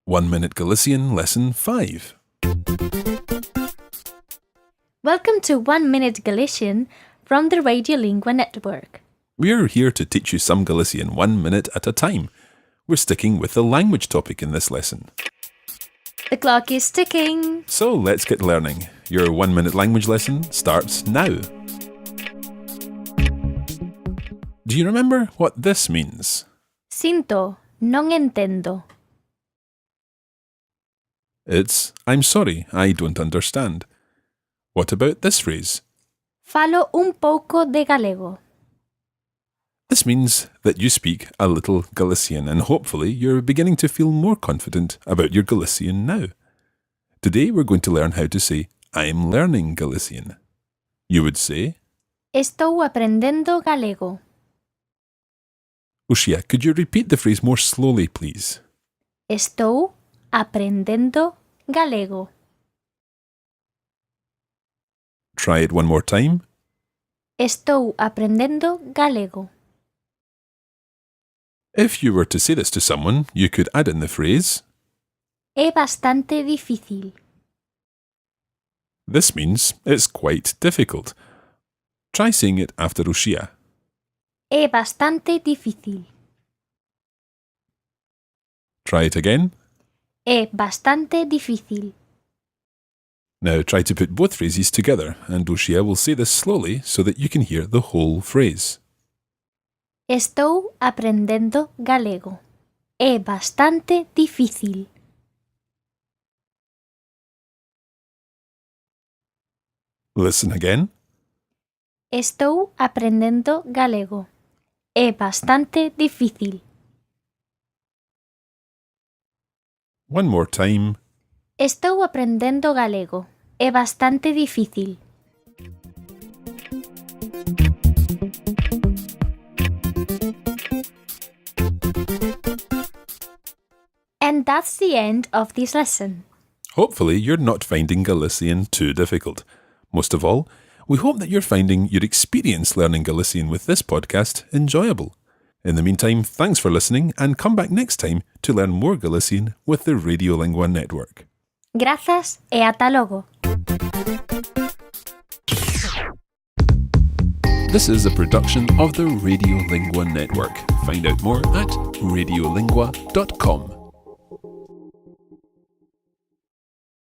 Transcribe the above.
1 Minute Galician Lesson 5. Welcome to 1 Minute Galician from the Radiolingua Network. We're here to teach you some Galician 1 minute at a time. We're sticking with the language topic in this lesson. The clock is ticking. So let's get learning. Your 1 minute language lesson starts now. Do you remember what this means? Sinto, non entendo. It's, I'm sorry, I don't understand. What about this phrase? Falo un pouco de galego. This means that you speak a little Galician and hopefully you're beginning to feel more confident about your Galician now. Today we're going to learn how to say, I'm learning Galician. You would say, Estou aprendendo galego. Ushia, could you repeat the phrase more slowly, please? Estou aprendendo galego. Try it one more time. Estou aprendendo galego. If you were to say this to someone, you could add in the phrase, É bastante difícil. this means it's quite difficult. Try saying it after Ushia. É bastante difícil. Try it again. É bastante difícil. Now try to put both phrases together, and Ushia will say this slowly so that you can hear the whole phrase. Estou aprendendo galego. É bastante difícil. Listen again. Estou aprendendo galego. É bastante difícil. One more time. Estou aprendendo galego. É bastante difícil. And that's the end of this lesson. Hopefully you're not finding Galician too difficult. Most of all, we hope that you're finding your experience learning Galician with this podcast enjoyable. In the meantime, thanks for listening and come back next time to learn more Galician with the Radiolingua Network. Grazas e ata logo. This is a production of the Radiolingua Network. Find out more at radiolingua.com.